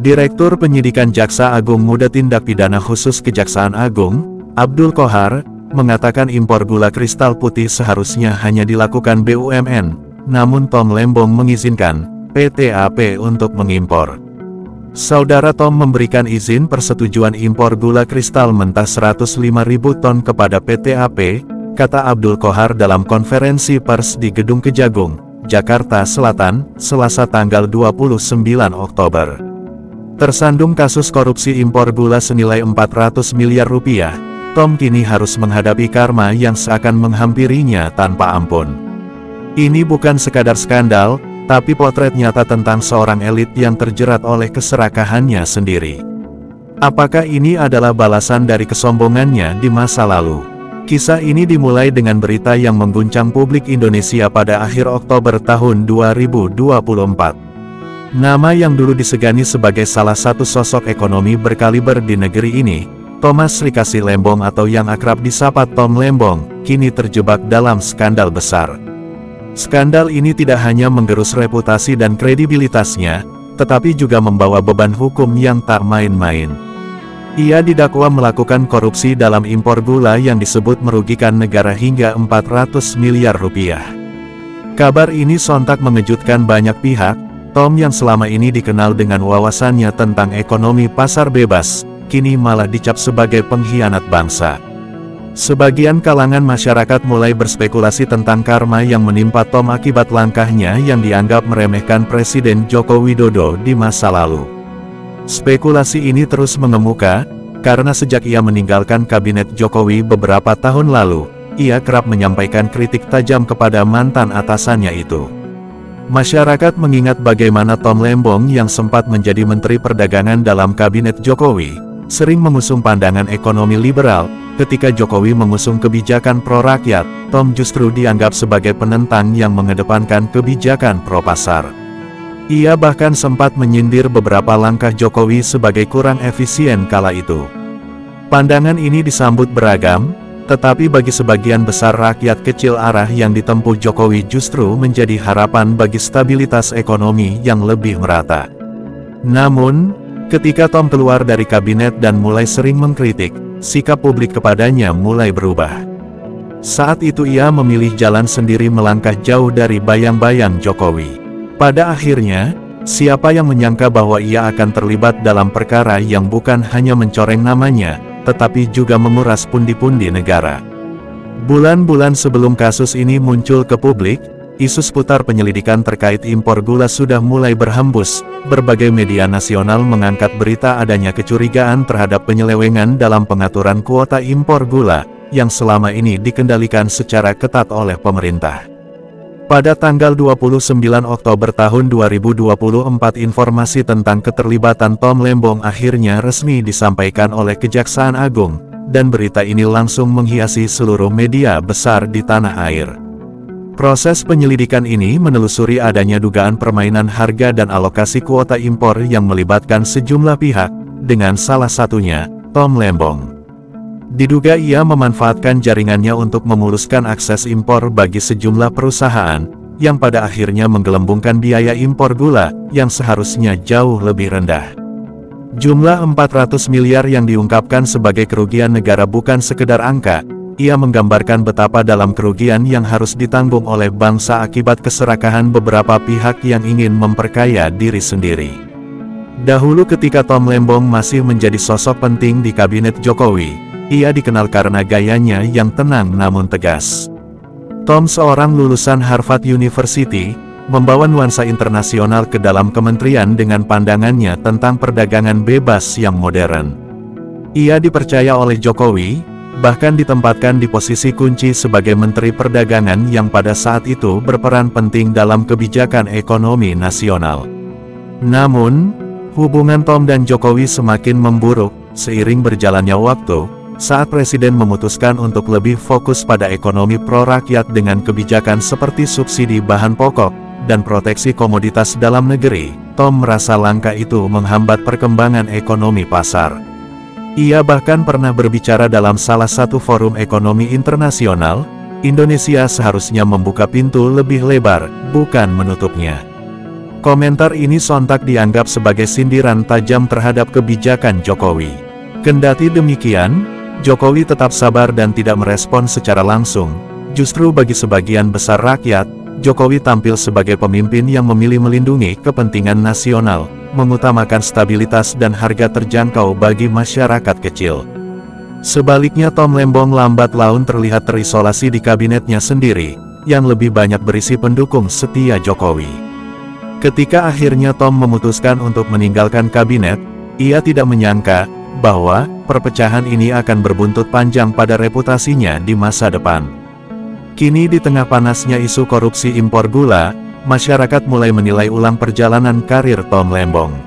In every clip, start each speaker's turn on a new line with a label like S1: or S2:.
S1: Direktur Penyidikan Jaksa Agung Muda Tindak Pidana Khusus Kejaksaan Agung, Abdul Qohar, mengatakan impor gula kristal putih seharusnya hanya dilakukan BUMN, namun Tom Lembong mengizinkan PT AP untuk mengimpor. Saudara Tom memberikan izin persetujuan impor gula kristal mentah 105.000 ton kepada PT AP, kata Abdul Qohar dalam konferensi pers di Gedung Kejagung, Jakarta Selatan, Selasa tanggal 29 Oktober. Tersandung kasus korupsi impor gula senilai 400 miliar rupiah, Tom kini harus menghadapi karma yang seakan menghampirinya tanpa ampun. Ini bukan sekadar skandal, tapi potret nyata tentang seorang elit yang terjerat oleh keserakahannya sendiri. Apakah ini adalah balasan dari kesombongannya di masa lalu? Kisah ini dimulai dengan berita yang mengguncang publik Indonesia pada akhir Oktober tahun 2024. Nama yang dulu disegani sebagai salah satu sosok ekonomi berkaliber di negeri ini, Thomas Rikasi Lembong atau yang akrab disapa Tom Lembong, kini terjebak dalam skandal besar. Skandal ini tidak hanya menggerus reputasi dan kredibilitasnya, tetapi juga membawa beban hukum yang tak main-main. Ia didakwa melakukan korupsi dalam impor gula yang disebut merugikan negara hingga 400 miliar rupiah. Kabar ini sontak mengejutkan banyak pihak. Tom yang selama ini dikenal dengan wawasannya tentang ekonomi pasar bebas, kini malah dicap sebagai pengkhianat bangsa. Sebagian kalangan masyarakat mulai berspekulasi tentang karma yang menimpa Tom akibat langkahnya yang dianggap meremehkan Presiden Joko Widodo di masa lalu. Spekulasi ini terus mengemuka, karena sejak ia meninggalkan kabinet Jokowi beberapa tahun lalu, ia kerap menyampaikan kritik tajam kepada mantan atasannya itu. Masyarakat mengingat bagaimana Tom Lembong yang sempat menjadi Menteri Perdagangan dalam Kabinet Jokowi, sering mengusung pandangan ekonomi liberal. Ketika Jokowi mengusung kebijakan pro-rakyat, Tom justru dianggap sebagai penentang yang mengedepankan kebijakan pro-pasar. Ia bahkan sempat menyindir beberapa langkah Jokowi sebagai kurang efisien kala itu. Pandangan ini disambut beragam, tetapi bagi sebagian besar rakyat kecil arah yang ditempuh Jokowi justru menjadi harapan bagi stabilitas ekonomi yang lebih merata. Namun, ketika Tom keluar dari kabinet dan mulai sering mengkritik, sikap publik kepadanya mulai berubah. Saat itu ia memilih jalan sendiri melangkah jauh dari bayang-bayang Jokowi. Pada akhirnya, siapa yang menyangka bahwa ia akan terlibat dalam perkara yang bukan hanya mencoreng namanya, tetapi juga menguras pundi-pundi negara. Bulan-bulan sebelum kasus ini muncul ke publik, isu seputar penyelidikan terkait impor gula sudah mulai berhembus. Berbagai media nasional mengangkat berita adanya kecurigaan terhadap penyelewengan dalam pengaturan kuota impor gula, yang selama ini dikendalikan secara ketat oleh pemerintah. Pada tanggal 29 Oktober tahun 2024 informasi tentang keterlibatan Tom Lembong akhirnya resmi disampaikan oleh Kejaksaan Agung, dan berita ini langsung menghiasi seluruh media besar di tanah air. Proses penyelidikan ini menelusuri adanya dugaan permainan harga dan alokasi kuota impor yang melibatkan sejumlah pihak, dengan salah satunya, Tom Lembong. Diduga ia memanfaatkan jaringannya untuk memuluskan akses impor bagi sejumlah perusahaan, yang pada akhirnya menggelembungkan biaya impor gula, yang seharusnya jauh lebih rendah. Jumlah 400 miliar yang diungkapkan sebagai kerugian negara bukan sekedar angka, ia menggambarkan betapa dalam kerugian yang harus ditanggung oleh bangsa akibat keserakahan beberapa pihak yang ingin memperkaya diri sendiri. Dahulu ketika Tom Lembong masih menjadi sosok penting di kabinet Jokowi, ia dikenal karena gayanya yang tenang namun tegas. Tom seorang lulusan Harvard University, membawa nuansa internasional ke dalam kementerian dengan pandangannya tentang perdagangan bebas yang modern. Ia dipercaya oleh Jokowi, bahkan ditempatkan di posisi kunci sebagai Menteri Perdagangan yang pada saat itu berperan penting dalam kebijakan ekonomi nasional. Namun, hubungan Tom dan Jokowi semakin memburuk, seiring berjalannya waktu, saat Presiden memutuskan untuk lebih fokus pada ekonomi pro-rakyat dengan kebijakan seperti subsidi bahan pokok, dan proteksi komoditas dalam negeri, Tom merasa langkah itu menghambat perkembangan ekonomi pasar. Ia bahkan pernah berbicara dalam salah satu forum ekonomi internasional, Indonesia seharusnya membuka pintu lebih lebar, bukan menutupnya. Komentar ini sontak dianggap sebagai sindiran tajam terhadap kebijakan Jokowi. Kendati demikian, Jokowi tetap sabar dan tidak merespon secara langsung. Justru bagi sebagian besar rakyat, Jokowi tampil sebagai pemimpin yang memilih melindungi kepentingan nasional, mengutamakan stabilitas dan harga terjangkau bagi masyarakat kecil. Sebaliknya Tom Lembong lambat laun terlihat terisolasi di kabinetnya sendiri, yang lebih banyak berisi pendukung setia Jokowi. Ketika akhirnya Tom memutuskan untuk meninggalkan kabinet, ia tidak menyangka bahwa perpecahan ini akan berbuntut panjang pada reputasinya di masa depan. Kini di tengah panasnya isu korupsi impor gula, masyarakat mulai menilai ulang perjalanan karir Tom Lembong.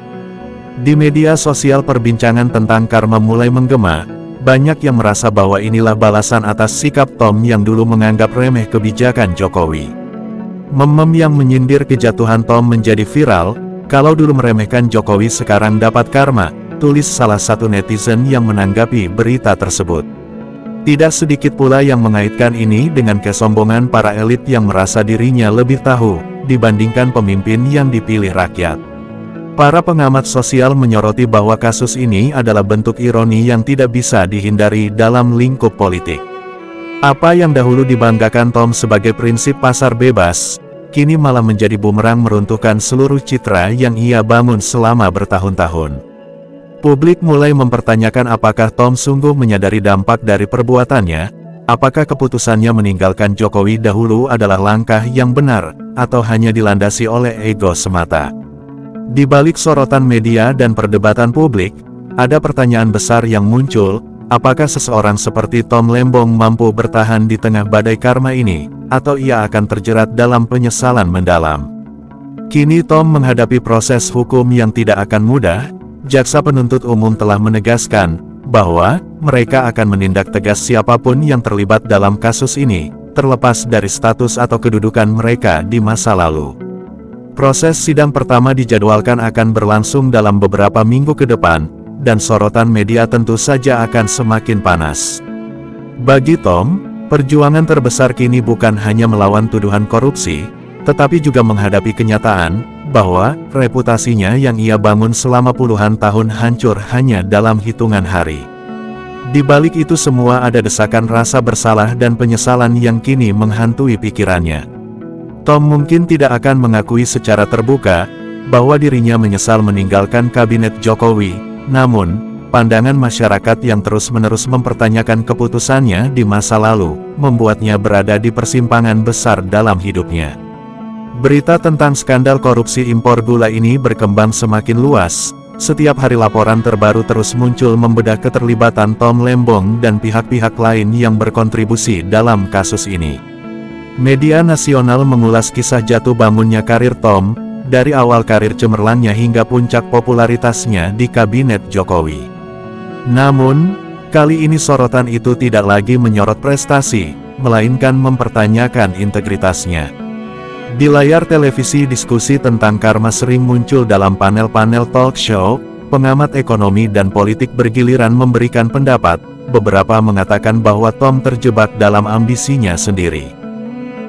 S1: Di media sosial perbincangan tentang karma mulai menggema, banyak yang merasa bahwa inilah balasan atas sikap Tom yang dulu menganggap remeh kebijakan Jokowi. Meme yang menyindir kejatuhan Tom menjadi viral, kalau dulu meremehkan Jokowi sekarang dapat karma, tulis salah satu netizen yang menanggapi berita tersebut. Tidak sedikit pula yang mengaitkan ini dengan kesombongan para elit yang merasa dirinya lebih tahu, dibandingkan pemimpin yang dipilih rakyat. Para pengamat sosial menyoroti bahwa kasus ini adalah bentuk ironi yang tidak bisa dihindari dalam lingkup politik. Apa yang dahulu dibanggakan Tom sebagai prinsip pasar bebas, kini malah menjadi bumerang meruntuhkan seluruh citra yang ia bangun selama bertahun-tahun. Publik mulai mempertanyakan apakah Tom sungguh menyadari dampak dari perbuatannya, apakah keputusannya meninggalkan Jokowi dahulu adalah langkah yang benar, atau hanya dilandasi oleh ego semata. Di balik sorotan media dan perdebatan publik, ada pertanyaan besar yang muncul, apakah seseorang seperti Tom Lembong mampu bertahan di tengah badai karma ini, atau ia akan terjerat dalam penyesalan mendalam. Kini Tom menghadapi proses hukum yang tidak akan mudah. Jaksa penuntut umum telah menegaskan bahwa mereka akan menindak tegas siapapun yang terlibat dalam kasus ini, terlepas dari status atau kedudukan mereka di masa lalu. Proses sidang pertama dijadwalkan akan berlangsung dalam beberapa minggu ke depan, dan sorotan media tentu saja akan semakin panas. Bagi Tom, perjuangan terbesar kini bukan hanya melawan tuduhan korupsi, tetapi juga menghadapi kenyataan bahwa reputasinya yang ia bangun selama puluhan tahun hancur hanya dalam hitungan hari. Di balik itu semua ada desakan rasa bersalah dan penyesalan yang kini menghantui pikirannya. Tom mungkin tidak akan mengakui secara terbuka bahwa dirinya menyesal meninggalkan kabinet Jokowi, namun pandangan masyarakat yang terus-menerus mempertanyakan keputusannya di masa lalu membuatnya berada di persimpangan besar dalam hidupnya. Berita tentang skandal korupsi impor gula ini berkembang semakin luas. Setiap hari laporan terbaru terus muncul membedah keterlibatan Tom Lembong dan pihak-pihak lain yang berkontribusi dalam kasus ini. Media nasional mengulas kisah jatuh bangunnya karir Tom, dari awal karir cemerlangnya hingga puncak popularitasnya di kabinet Jokowi. Namun, kali ini sorotan itu tidak lagi menyorot prestasi, melainkan mempertanyakan integritasnya. Di layar televisi diskusi tentang karma sering muncul dalam panel-panel talk show, pengamat ekonomi dan politik bergiliran memberikan pendapat, beberapa mengatakan bahwa Tom terjebak dalam ambisinya sendiri.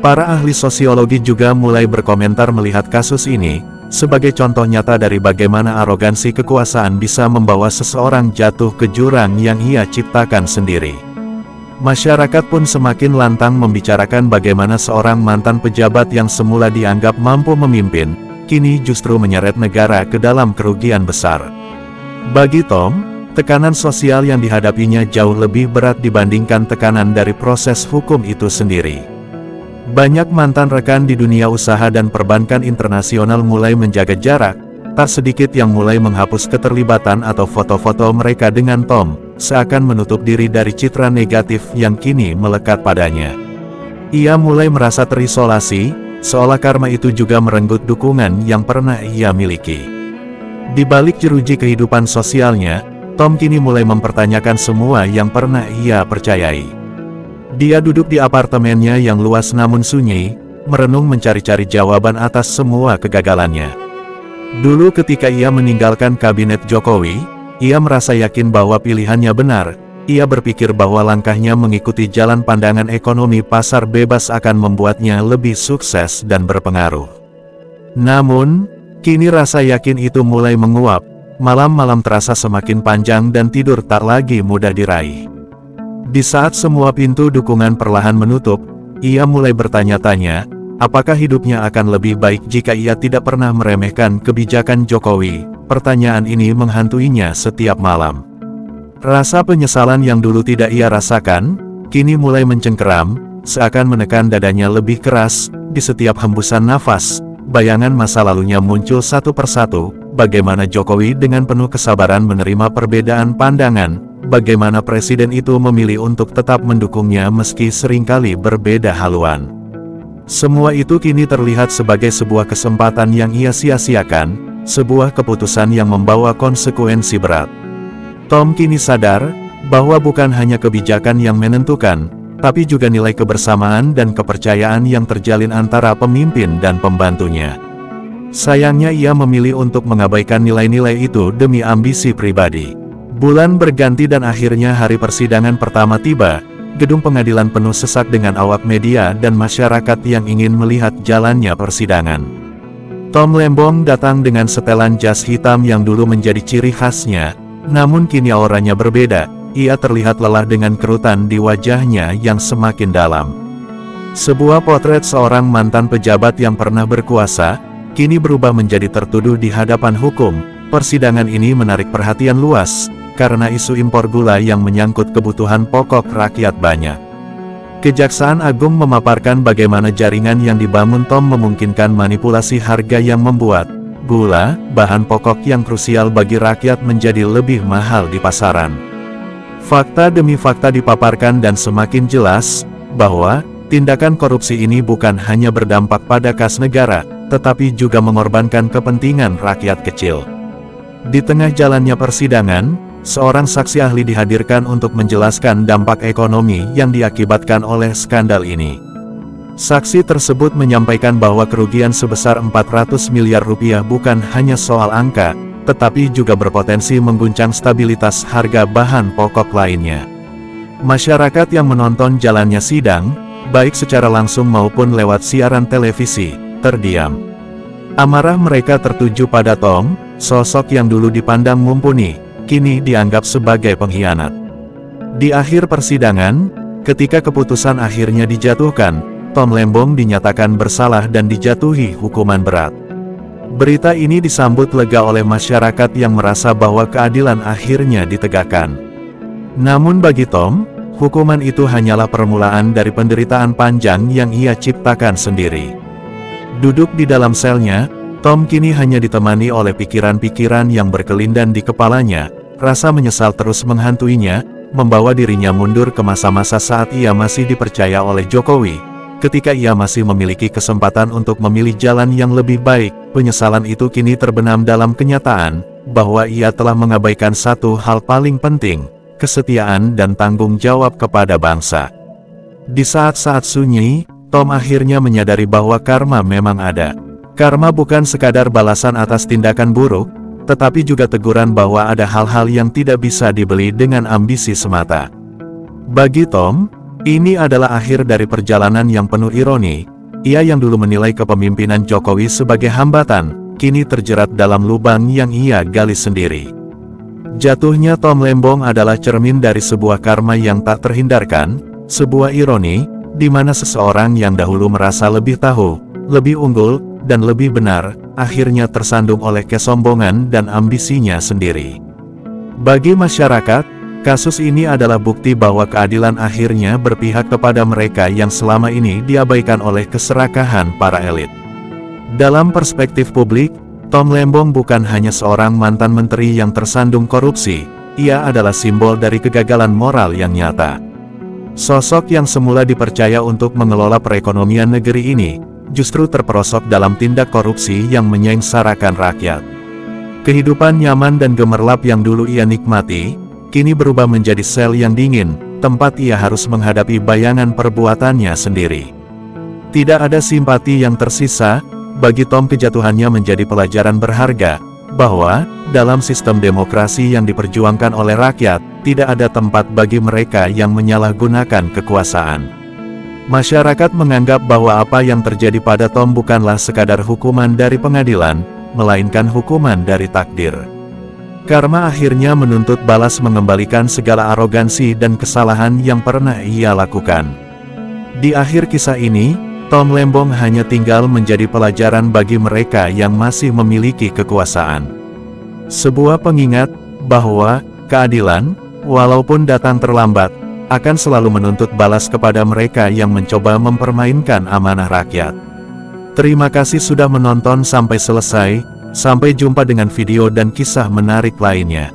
S1: Para ahli sosiologi juga mulai berkomentar melihat kasus ini, sebagai contoh nyata dari bagaimana arogansi kekuasaan bisa membawa seseorang jatuh ke jurang yang ia ciptakan sendiri. Masyarakat pun semakin lantang membicarakan bagaimana seorang mantan pejabat yang semula dianggap mampu memimpin, kini justru menyeret negara ke dalam kerugian besar. Bagi Tom, tekanan sosial yang dihadapinya jauh lebih berat dibandingkan tekanan dari proses hukum itu sendiri. Banyak mantan rekan di dunia usaha dan perbankan internasional mulai menjaga jarak, tak sedikit yang mulai menghapus keterlibatan atau foto-foto mereka dengan Tom, seakan menutup diri dari citra negatif yang kini melekat padanya. Ia mulai merasa terisolasi, seolah karma itu juga merenggut dukungan yang pernah ia miliki. Di balik jeruji kehidupan sosialnya, Tom kini mulai mempertanyakan semua yang pernah ia percayai. Dia duduk di apartemennya yang luas namun sunyi, merenung mencari-cari jawaban atas semua kegagalannya. Dulu ketika ia meninggalkan kabinet Jokowi, ia merasa yakin bahwa pilihannya benar. Ia berpikir bahwa langkahnya mengikuti jalan pandangan ekonomi pasar bebas akan membuatnya lebih sukses dan berpengaruh. Namun, Kini rasa yakin itu mulai menguap, malam-malam terasa semakin panjang dan tidur tak lagi mudah diraih. Di saat semua pintu dukungan perlahan menutup, ia mulai bertanya-tanya, apakah hidupnya akan lebih baik jika ia tidak pernah meremehkan kebijakan Jokowi? Pertanyaan ini menghantuinya setiap malam. Rasa penyesalan yang dulu tidak ia rasakan, kini mulai mencengkeram, seakan menekan dadanya lebih keras. Di setiap hembusan nafas, bayangan masa lalunya muncul satu persatu, bagaimana Jokowi dengan penuh kesabaran menerima perbedaan pandangan, bagaimana presiden itu memilih untuk tetap mendukungnya meski seringkali berbeda haluan. Semua itu kini terlihat sebagai sebuah kesempatan yang ia sia-siakan, sebuah keputusan yang membawa konsekuensi berat. Tom kini sadar, bahwa bukan hanya kebijakan yang menentukan, tapi juga nilai kebersamaan dan kepercayaan yang terjalin antara pemimpin dan pembantunya. Sayangnya ia memilih untuk mengabaikan nilai-nilai itu demi ambisi pribadi. Bulan berganti dan akhirnya hari persidangan pertama tiba. Gedung pengadilan penuh sesak dengan awak media dan masyarakat yang ingin melihat jalannya persidangan. Tom Lembong datang dengan setelan jas hitam yang dulu menjadi ciri khasnya, namun kini auranya berbeda. Ia terlihat lelah dengan kerutan di wajahnya yang semakin dalam. Sebuah potret seorang mantan pejabat yang pernah berkuasa, kini berubah menjadi tertuduh di hadapan hukum. Persidangan ini menarik perhatian luas, karena isu impor gula yang menyangkut kebutuhan pokok rakyat banyak. Kejaksaan Agung memaparkan bagaimana jaringan yang dibangun Tom memungkinkan manipulasi harga yang membuat gula, bahan pokok yang krusial bagi rakyat, menjadi lebih mahal di pasaran. Fakta demi fakta dipaparkan dan semakin jelas, bahwa tindakan korupsi ini bukan hanya berdampak pada kas negara, tetapi juga mengorbankan kepentingan rakyat kecil. Di tengah jalannya persidangan, seorang saksi ahli dihadirkan untuk menjelaskan dampak ekonomi yang diakibatkan oleh skandal ini. Saksi tersebut menyampaikan bahwa kerugian sebesar 400 miliar rupiah bukan hanya soal angka, tetapi juga berpotensi mengguncang stabilitas harga bahan pokok lainnya. Masyarakat yang menonton jalannya sidang, baik secara langsung maupun lewat siaran televisi, terdiam. Amarah mereka tertuju pada Tom, sosok yang dulu dipandang mumpuni, kini dianggap sebagai pengkhianat. Di akhir persidangan, ketika keputusan akhirnya dijatuhkan, Tom Lembong dinyatakan bersalah dan dijatuhi hukuman berat. Berita ini disambut lega oleh masyarakat yang merasa bahwa keadilan akhirnya ditegakkan. Namun bagi Tom, hukuman itu hanyalah permulaan dari penderitaan panjang yang ia ciptakan sendiri. Duduk di dalam selnya, Tom kini hanya ditemani oleh pikiran-pikiran yang berkelindan di kepalanya. Rasa menyesal terus menghantuinya, membawa dirinya mundur ke masa-masa saat ia masih dipercaya oleh Jokowi. Ketika ia masih memiliki kesempatan untuk memilih jalan yang lebih baik, penyesalan itu kini terbenam dalam kenyataan, bahwa ia telah mengabaikan satu hal paling penting, kesetiaan dan tanggung jawab kepada bangsa. Di saat-saat sunyi, Tom akhirnya menyadari bahwa karma memang ada. Karma bukan sekadar balasan atas tindakan buruk, tetapi juga teguran bahwa ada hal-hal yang tidak bisa dibeli dengan ambisi semata. Bagi Tom, ini adalah akhir dari perjalanan yang penuh ironi. Ia yang dulu menilai kepemimpinan Jokowi sebagai hambatan, kini terjerat dalam lubang yang ia gali sendiri. Jatuhnya Tom Lembong adalah cermin dari sebuah karma yang tak terhindarkan, sebuah ironi, di mana seseorang yang dahulu merasa lebih tahu, lebih unggul, dan lebih benar, akhirnya tersandung oleh kesombongan dan ambisinya sendiri. Bagi masyarakat, kasus ini adalah bukti bahwa keadilan akhirnya berpihak kepada mereka yang selama ini diabaikan oleh keserakahan para elit. Dalam perspektif publik, Tom Lembong bukan hanya seorang mantan menteri yang tersandung korupsi, ia adalah simbol dari kegagalan moral yang nyata. Sosok yang semula dipercaya untuk mengelola perekonomian negeri ini, justru terperosok dalam tindak korupsi yang menyengsarakan rakyat. Kehidupan nyaman dan gemerlap yang dulu ia nikmati, kini berubah menjadi sel yang dingin, tempat ia harus menghadapi bayangan perbuatannya sendiri. Tidak ada simpati yang tersisa. Bagi Tom kejatuhannya menjadi pelajaran berharga, bahwa, dalam sistem demokrasi yang diperjuangkan oleh rakyat, tidak ada tempat bagi mereka yang menyalahgunakan kekuasaan. Masyarakat menganggap bahwa apa yang terjadi pada Tom bukanlah sekadar hukuman dari pengadilan, melainkan hukuman dari takdir. Karma akhirnya menuntut balas mengembalikan segala arogansi dan kesalahan yang pernah ia lakukan. Di akhir kisah ini, Tom Lembong hanya tinggal menjadi pelajaran bagi mereka yang masih memiliki kekuasaan. Sebuah pengingat bahwa keadilan, walaupun datang terlambat, akan selalu menuntut balas kepada mereka yang mencoba mempermainkan amanah rakyat. Terima kasih sudah menonton sampai selesai. Sampai jumpa dengan video dan kisah menarik lainnya.